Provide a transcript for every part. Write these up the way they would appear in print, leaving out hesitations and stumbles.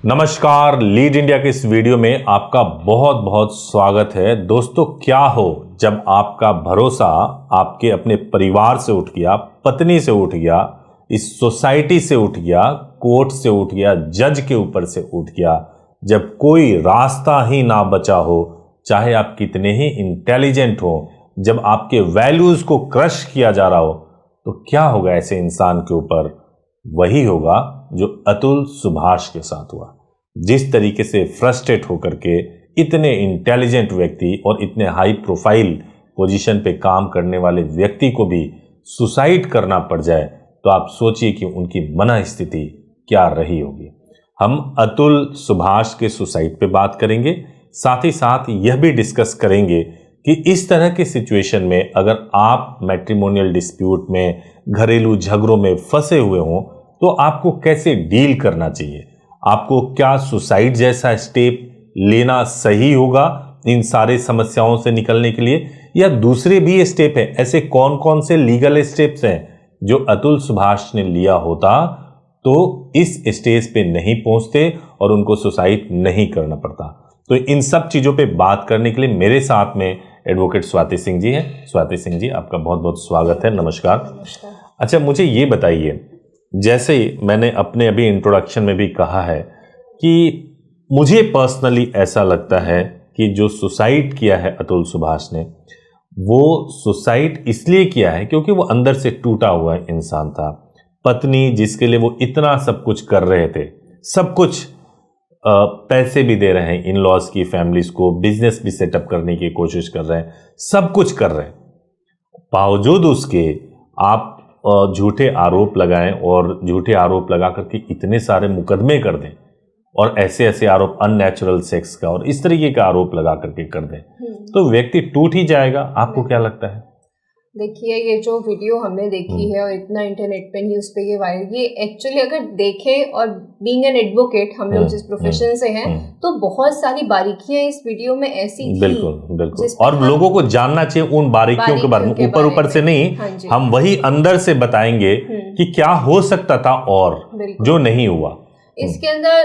नमस्कार, lead India के इस वीडियो में आपका बहुत बहुत स्वागत है। दोस्तों, क्या हो जब आपका भरोसा आपके अपने परिवार से उठ गया, पत्नी से उठ गया, इस सोसाइटी से उठ गया, कोर्ट से उठ गया, जज के ऊपर से उठ गया, जब कोई रास्ता ही ना बचा हो, चाहे आप कितने ही इंटेलिजेंट हो, जब आपके वैल्यूज को क्रश किया जा रहा हो, तो क्या होगा ऐसे इंसान के ऊपर? वही होगा जो अतुल सुभाष के साथ हुआ। जिस तरीके से फ्रस्ट्रेट होकर के इतने इंटेलिजेंट व्यक्ति और इतने हाई प्रोफाइल पोजीशन पे काम करने वाले व्यक्ति को भी सुसाइड करना पड़ जाए, तो आप सोचिए कि उनकी मन स्थिति क्या रही होगी। हम अतुल सुभाष के सुसाइड पे बात करेंगे, साथ ही साथ यह भी डिस्कस करेंगे कि इस तरह के सिचुएशन में अगर आप मैट्रिमोनियल डिस्प्यूट में, घरेलू झगड़ों में फंसे हुए हों, तो आपको कैसे डील करना चाहिए। आपको क्या सुसाइड जैसा स्टेप लेना सही होगा इन सारे समस्याओं से निकलने के लिए, या दूसरे भी स्टेप है? ऐसे कौन कौन से लीगल स्टेप्स हैं जो अतुल सुभाष ने लिया होता तो इस स्टेज पे नहीं पहुंचते और उनको सुसाइड नहीं करना पड़ता। तो इन सब चीजों पे बात करने के लिए मेरे साथ में एडवोकेट स्वाति सिंह जी हैं। स्वाति सिंह जी, आपका बहुत बहुत स्वागत है। नमस्कार। अच्छा, मुझे ये बताइए, जैसे मैंने अपने अभी इंट्रोडक्शन में भी कहा है कि मुझे पर्सनली ऐसा लगता है कि जो सुसाइड किया है अतुल सुभाष ने, वो सुसाइड इसलिए किया है क्योंकि वो अंदर से टूटा हुआ इंसान था। पत्नी जिसके लिए वो इतना सब कुछ कर रहे थे, सब कुछ पैसे भी दे रहे हैं, इन लॉज की फैमिलीज को, बिजनेस भी सेटअप करने की कोशिश कर रहे हैं, सब कुछ कर रहे हैं, बावजूद उसके आप झूठे आरोप लगाएं और झूठे आरोप लगा करके इतने सारे मुकदमे कर दें और ऐसे ऐसे आरोप अननेचुरल सेक्स का और इस तरीके का आरोप लगा करके कर दें, तो व्यक्ति टूट ही जाएगा। आपको क्या लगता है? देखिए, ये जो वीडियो हमने देखी है और इतना इंटरनेट पे, न्यूज़ पे ये वायरल, ये एक्चुअली अगर देखें, और बीइंग एन एडवोकेट, हम लोग जिस प्रोफेशन से हैं, तो बहुत सारी बारीकियां इस वीडियो में ऐसी थी। बिल्कुल, और लोगों को जानना चाहिए उन बारीकियों के बारे में। ऊपर से नहीं, हम वही अंदर से बताएंगे कि क्या हो सकता था और जो नहीं हुआ। इसके अंदर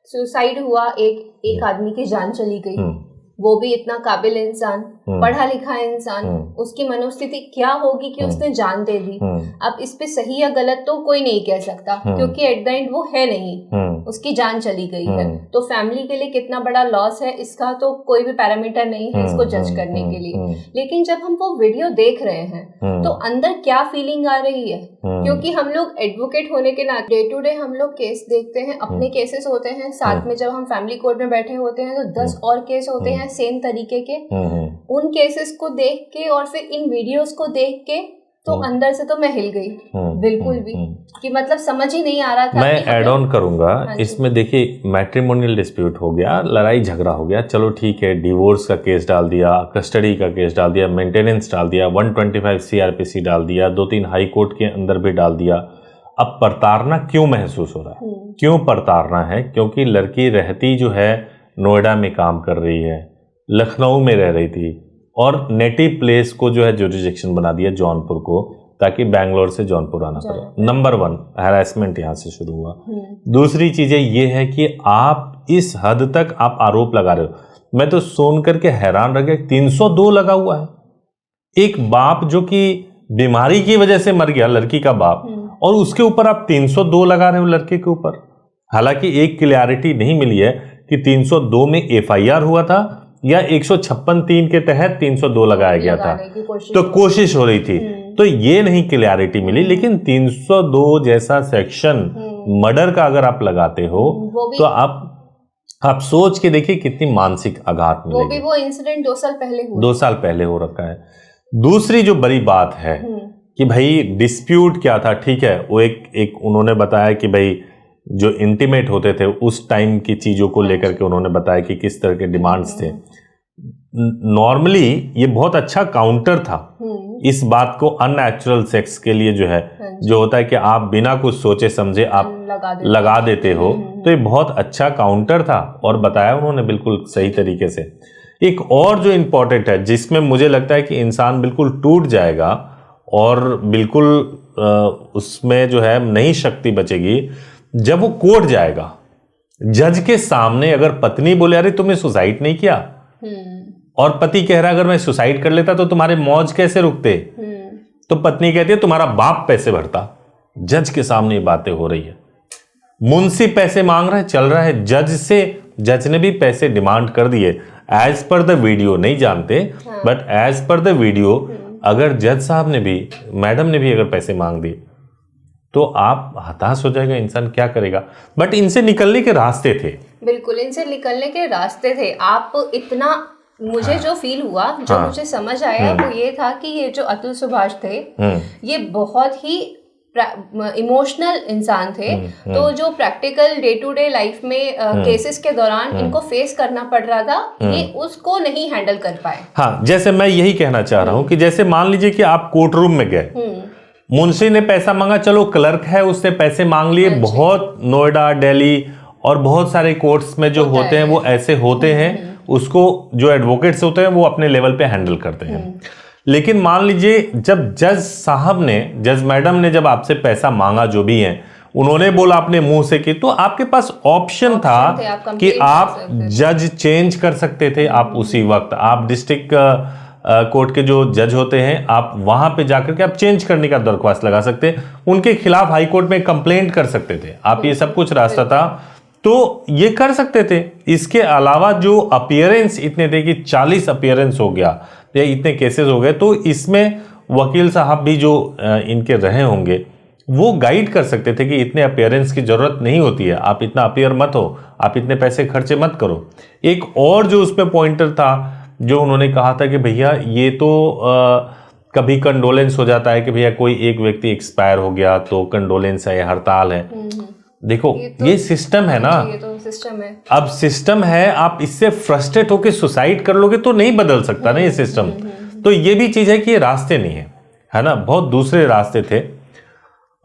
सुसाइड हुआ, एक आदमी की जान चली गई, वो भी इतना काबिल इंसान, पढ़ा लिखा इंसान, उसकी मनोस्थिति क्या होगी कि उसने जान दे दी। अब इस पे सही या गलत तो कोई नहीं कह सकता, क्योंकि एट द एंड वो है नहीं, उसकी जान चली गई है। तो फैमिली के लिए कितना बड़ा लॉस है, इसका तो कोई भी पैरामीटर नहीं है इसको जज करने के लिए। लेकिन जब हम वो वीडियो देख रहे हैं तो अंदर क्या फीलिंग आ रही है, क्योंकि हम लोग एडवोकेट होने के नाते डे टू डे हम लोग केस देखते हैं, अपने केसेस होते हैं, साथ में जब हम फैमिली कोर्ट में बैठे होते हैं तो 10 और केस होते हैं सेम तरीके के। उन केसेस को देख के और फिर इन वीडियोस को देख के तो अंदर से तो मैं हिल गई बिल्कुल भी, कि मतलब समझ ही नहीं आ रहा था। मैं ऐड ऑन करूंगा इसमें। देखिए, मैट्रिमोनियल डिस्प्यूट हो गया, लड़ाई झगड़ा हो गया, चलो ठीक है, डिवोर्स का केस डाल दिया, कस्टडी का केस डाल दिया, मेंटेनेंस डाल दिया, 125 CRPC डाल दिया, 2-3 हाई कोर्ट के अंदर भी डाल दिया। अब प्रताड़ना क्यों महसूस हो रहा है? क्यों प्रताड़ना है? क्योंकि लड़की रहती जो है नोएडा में काम कर रही है, लखनऊ में रह रही थी, और नेटिव प्लेस को जो है जुरिडिक्शन बना दिया जौनपुर को, ताकि बैंगलोर से जौनपुर आना पड़े। नंबर 1, हैरेसमेंट यहाँ से शुरू हुआ। दूसरी चीजें ये है कि आप इस हद तक आप आरोप लगा रहे हो। मैं तो सुन करके हैरान रह गया, 302 लगा हुआ है। एक बाप जो कि बीमारी की वजह से मर गया, लड़की का बाप, और उसके ऊपर आप 302 लगा रहे हो लड़के के ऊपर। हालांकि एक क्लैरिटी नहीं मिली है कि 302 में FIR हुआ था या 156(3) के तहत 302 लगाया गया था, तो कोशिश हो रही थी, तो ये नहीं क्लैरिटी मिली। लेकिन 302 जैसा सेक्शन मर्डर का अगर आप लगाते हो तो आप सोच के देखिए कितनी मानसिक आघात मिलेगी। वो इंसिडेंट 2 साल पहले हुआ, 2 साल पहले हो रखा है। दूसरी जो बड़ी बात है कि भाई डिस्प्यूट क्या था, ठीक है, वो एक उन्होंने बताया कि भाई जो इंटीमेट होते थे उस टाइम की चीजों को लेकर के उन्होंने बताया कि किस तरह के डिमांड्स थे। नॉर्मली ये बहुत अच्छा काउंटर था इस बात को, अननेचुरल सेक्स के लिए जो है, जो होता है कि आप बिना कुछ सोचे समझे आप लगा देते हो, तो ये बहुत अच्छा काउंटर था और बताया उन्होंने बिल्कुल सही तरीके से। एक और जो इम्पोर्टेंट है, जिसमें मुझे लगता है कि इंसान बिल्कुल टूट जाएगा और बिल्कुल उसमें जो है नई शक्ति बचेगी, जब वो कोर्ट जाएगा जज के सामने अगर पत्नी बोले अरे तुमने सुसाइड नहीं किया, और पति कह रहा अगर मैं सुसाइड कर लेता तो तुम्हारे मौज कैसे रुकते, तो पत्नी कहती है तुम्हारा बाप पैसे भरता। जज के सामने ये बातें हो रही है, मुंशी पैसे मांग रहा है, चल रहा है जज से, जज ने भी पैसे डिमांड कर दिए एज पर द वीडियो, नहीं जानते but as per the video अगर जज साहब ने भी, मैडम ने भी अगर पैसे मांग दिए तो आप हताश हो जाएगा इंसान, क्या करेगा। बट इनसे निकलने के रास्ते थे, बिल्कुल इनसे निकलने के रास्ते थे। आप इतना, मुझे जो फील हुआ, जो मुझे समझ आया वो ये था कि ये जो अतुल सुभाष थे ये बहुत ही इमोशनल इंसान थे। तो जो practical day to day life में केसेस के दौरान इनको फेस करना पड़ रहा था, ये उसको नहीं हैंडल कर पाए। हाँ, जैसे मैं यही कहना चाह रहा हूं कि जैसे मान लीजिए कि आप कोर्ट रूम में गए, मुंशी ने पैसा मांगा, चलो क्लर्क है उससे पैसे मांग लिए, बहुत नोएडा, दिल्ली और बहुत सारे कोर्ट्स में जो होते हैं वो ऐसे होते हैं, उसको जो एडवोकेट्स होते हैं वो अपने लेवल पे हैंडल करते हैं। लेकिन मान लीजिए जब जज साहब ने, जज मैडम ने जब आपसे पैसा मांगा, जो भी है उन्होंने बोला अपने मुंह से कि, तो आपके पास ऑप्शन था कि आप जज चेंज कर सकते थे। आप उसी वक्त, आप डिस्ट्रिक्ट कोर्ट के जो जज होते हैं, आप वहां पे जाकर के आप चेंज करने का दरख्वास्त लगा सकते, उनके खिलाफ हाई कोर्ट में कंप्लेंट कर सकते थे आप, ये सब कुछ रास्ता था, तो ये कर सकते थे। इसके अलावा जो अपीयरेंस इतने थे कि 40 अपीयरेंस हो गया या इतने केसेस हो गए, तो इसमें वकील साहब भी जो इनके रहे होंगे वो गाइड कर सकते थे कि इतने अपीयरेंस की जरूरत नहीं होती है, आप इतना अपीयर मत हो, आप इतने पैसे खर्चे मत करो। एक और जो उसमें पॉइंटर था जो उन्होंने कहा था कि भैया ये तो कभी कंडोलेंस हो जाता है कि भैया कोई एक व्यक्ति एक्सपायर हो गया तो कंडोलेंस है, हड़ताल है। देखो ये सिस्टम है ना, ये तो सिस्टम है। अब सिस्टम है, आप इससे फ्रस्ट्रेट होकर सुसाइड कर लोगे तो नहीं बदल सकता ना ये सिस्टम। तो ये भी चीज है कि ये रास्ते नहीं है ना, बहुत दूसरे रास्ते थे।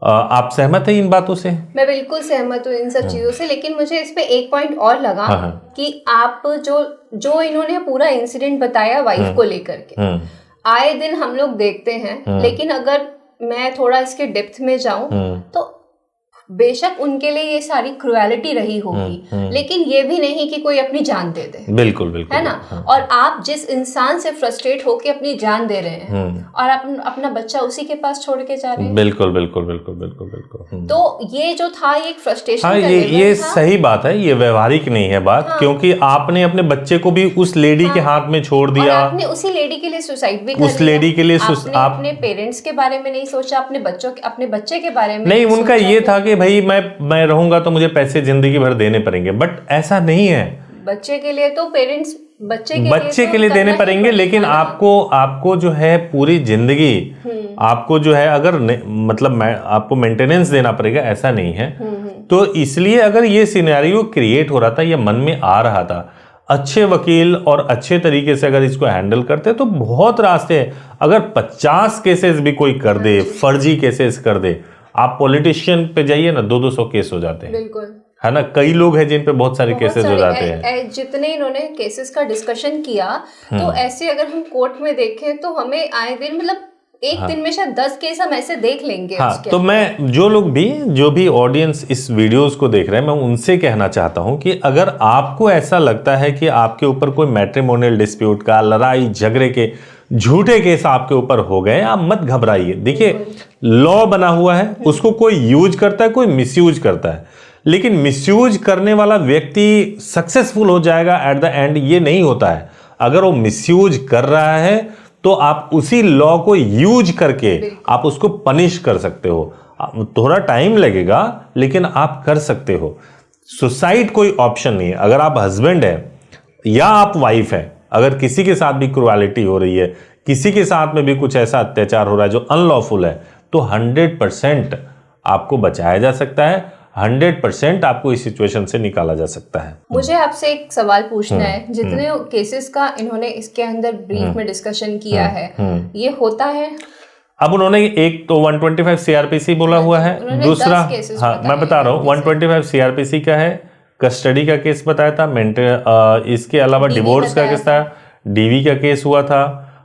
आप सहमत हैं इन बातों से? मैं बिल्कुल सहमत हूँ इन सब चीजों से, लेकिन मुझे इस पे एक पॉइंट और लगा कि आप जो इन्होंने पूरा इंसिडेंट बताया वाइफ को लेकर के, आए दिन हम लोग देखते हैं, लेकिन अगर मैं थोड़ा इसके डेप्थ में जाऊं तो बेशक उनके लिए ये सारी क्रुएलिटी रही होगी, लेकिन ये भी नहीं कि कोई अपनी जान दे दे। बिल्कुल बिल्कुल, है ना। और आप जिस इंसान से फ्रस्ट्रेट होके अपनी जान दे रहे हैं और अपना बच्चा उसी के पास छोड़ के जा रहे हैं। बिल्कुल बिल्कुल बिल्कुल बिल्कुल बिल्कुल। तो ये जो था एक फ्रस्ट्रेशन, हाँ, ये सही बात है, ये व्यवहारिक नहीं है बात, क्योंकि आपने अपने बच्चे को भी उस लेडी के हाथ में छोड़ दिया, आपने उसी लेडी के लिए सुसाइड भी कर उस लेडी के लिए, आप अपने पेरेंट्स के बारे में नहीं सोचा, अपने बच्चे के बारे में नहीं। उनका ये था कि भाई मैं रहूंगा तो मुझे पैसे जिंदगी भर देने पड़ेंगे, बट ऐसा नहीं है। बच्चे के लिए तो पेरेंट्स बच्चे के लिए देने पड़ेंगे, लेकिन आपको जो है पूरी जिंदगी आपको जो है अगर मतलब आपको मेंटेनेंस देना पड़ेगा, ऐसा नहीं है। तो इसलिए अगर ये सिनेरियो क्रिएट हो रहा था, ये मन में आ रहा था, अच्छे वकील और अच्छे तरीके से अगर इसको हैंडल करते तो बहुत रास्ते हैं। अगर 50 केसेस भी कोई कर दे, फर्जी केसेस कर दे, आप पॉलिटिशियन पे जाइए ना, 200 केस हो जाते हैं, बिल्कुल है ना। कई लोग हैं जिन पे बहुत सारे केसेस हो जाते हैं। जितने इन्होंने केसेस का डिस्कशन किया, तो ऐसे अगर हम कोर्ट में देखें तो हमें आए दिन, मतलब एक दिन में शायद 10 केस हम ऐसे देख लेंगे। हाँ, तो मैं जो भी ऑडियंस इस वीडियोस को देख रहे हैं, मैं उनसे कहना चाहता हूं कि अगर आपको ऐसा लगता है कि आपके ऊपर कोई मैट्रिमोनियल डिस्प्यूट का, लड़ाई झगड़े के झूठे केस आपके ऊपर हो गए, आप मत घबराइए। देखिए, लॉ बना हुआ है, उसको कोई यूज करता है, कोई मिसयूज करता है, लेकिन मिसयूज करने वाला व्यक्ति सक्सेसफुल हो जाएगा एट द एंड, ये नहीं होता है। अगर वो मिसयूज कर रहा है तो आप उसी लॉ को यूज करके आप उसको पनिश कर सकते हो। थोड़ा टाइम लगेगा, लेकिन आप कर सकते हो। सुसाइड कोई ऑप्शन नहीं है। अगर आप हस्बैंड है या आप वाइफ है, अगर किसी के साथ भी क्रुएलिटी हो रही है, किसी के साथ में भी कुछ ऐसा अत्याचार हो रहा है जो अनलॉफुल है, तो 100% आपको बचाया जा सकता है, 100% आपको इस सिचुएशन से निकाला जा सकता है। मुझे आपसे एक सवाल पूछना है, जितने केसेस का इन्होंने इसके अंदर ब्रीफ में डिस्कशन किया है, ये होता है? अब उन्होंने एक तो 125 सीआरपीसी बोला हुआ है, दूसरा, हाँ मैं बता रहा हूँ, 125 सीआरपीसी का है, कस्टडी का केस बताया था, इसके अलावा डिवोर्स का केस था, डीवी का केस हुआ था,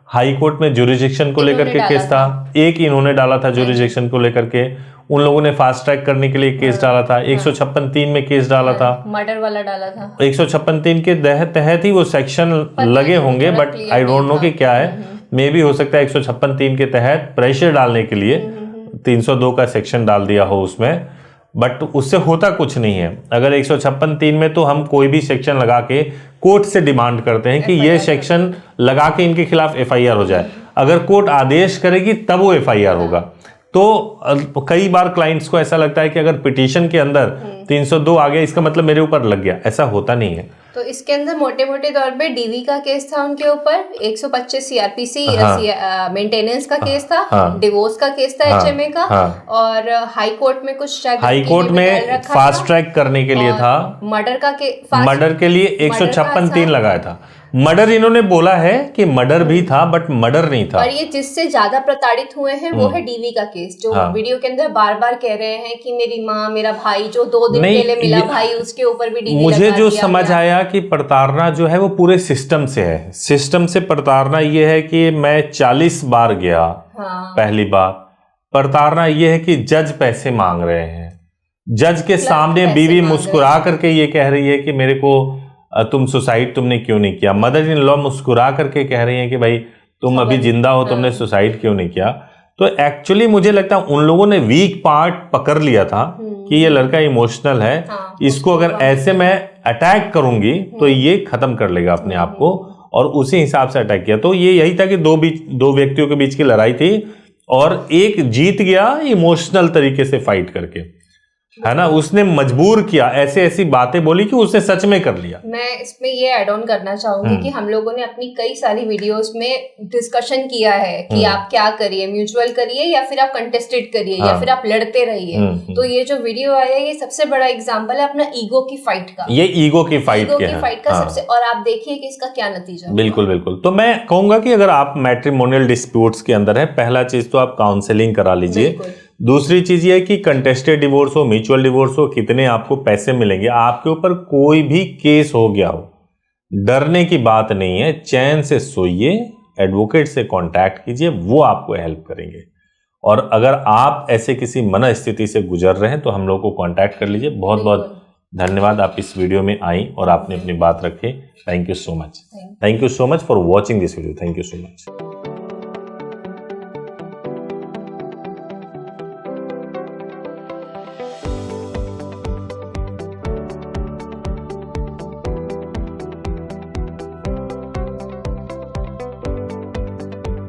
हाई कोर्ट में ज्यूरिसडिक्शन को लेकर के केस था, एक इन्होंने डाला था ज्यूरिसडिक्शन को लेकर के, उन लोगों ने फास्ट ट्रैक करने के लिए केस डाला था, 156(3) में केस डाला था, मर्डर वाला डाला था, 156(3) के तहत ही वो सेक्शन लगे होंगे, बट आई डोंट नो कि क्या है, मे भी हो सकता है 156(3) के तहत प्रेशर डालने के लिए 302 का सेक्शन डाल दिया हो उसमें, बट उससे होता कुछ नहीं है। अगर 156(3) में तो हम कोई भी सेक्शन लगा के कोर्ट से डिमांड करते हैं कि ये सेक्शन लगा के इनके खिलाफ FIR हो जाए, अगर कोर्ट आदेश करेगी तब वो FIR होगा। तो कई बार क्लाइंट्स को ऐसा लगता है कि अगर पिटीशन के अंदर 302 आ गया इसका मतलब मेरे ऊपर लग गया, ऐसा होता नहीं है। तो इसके अंदर मोटे मोटे तौर पे DV का केस था उनके ऊपर, 125 CRPC मेंटेनेंस का केस था, डिवोर्स का केस था HMA का, और हाई कोर्ट में कुछ शायद हाई कोर्ट में फास्ट ट्रैक करने के लिए था, मर्डर के लिए 156(3) लगाया था। मर्डर इन्होंने बोला है कि मर्डर भी था, बट मर्डर नहीं था। और ये जिससे ज्यादा प्रताड़ित हुए हैं वो है DV का केस, जो वीडियो के अंदर बार बार कह रहे हैं कि मेरी माँ, मेरा भाई जो 2 दिन पहले मिला भाई, उसके ऊपर भी DV मुझे जो समझ आया कि प्रताड़ना जो है वो पूरे सिस्टम से है। सिस्टम से प्रताड़ना ये है कि मैं 40 बार गया, पहली बार प्रताड़ना ये है कि जज पैसे मांग रहे हैं, जज के सामने बीवी मुस्कुरा करके ये कह रही है कि मेरे को तुम सुसाइड तुमने क्यों नहीं किया, मदर इन लॉ मुस्कुरा करके कह रही है कि भाई तुम अभी जिंदा हो, तुमने सुसाइड क्यों नहीं किया। तो एक्चुअली मुझे लगता है उन लोगों ने वीक पार्ट पकड़ लिया था कि ये लड़का इमोशनल है, इसको अगर ऐसे मैं अटैक करूंगी तो ये खत्म कर लेगा अपने आप को, और उसी हिसाब से अटैक किया। तो ये यही था कि दो व्यक्तियों के बीच की लड़ाई थी और एक जीत गया इमोशनल तरीके से फाइट करके, है ना, उसने मजबूर किया, ऐसे ऐसी बातें बोली कि उसने सच में कर लिया। मैं इसमें ये ऐड ऑन करना चाहूंगी कि हम लोगों ने अपनी कई सारी वीडियोस में डिस्कशन किया है कि आप क्या करिए, म्यूचुअल करिए या फिर आप कंटेस्टेड करिए या फिर आप लड़ते रहिए। तो ये जो वीडियो आया ये सबसे बड़ा एग्जांपल है अपना ईगो की फाइट का, ये ईगो की फाइट का सबसे, और आप देखिए कि इसका क्या नतीजा। बिल्कुल बिल्कुल। तो मैं कहूंगा कि अगर आप मैट्रिमोनियल डिस्प्यूट्स के अंदर है, पहला चीज तो आप काउंसलिंग करा लीजिए। दूसरी चीज ये है कि कंटेस्टेड डिवोर्स हो, म्यूचुअल डिवोर्स हो, कितने आपको पैसे मिलेंगे, आपके ऊपर कोई भी केस हो गया हो, डरने की बात नहीं है, चैन से सोइए, एडवोकेट से कांटेक्ट कीजिए, वो आपको हेल्प करेंगे। और अगर आप ऐसे किसी मन स्थिति से गुजर रहे हैं तो हम लोग को कांटेक्ट कर लीजिए। बहुत बहुत धन्यवाद, आप इस वीडियो में आई और आपने अपनी बात रखी। Thank you so much, thank you so much for watching this video, thank you so much.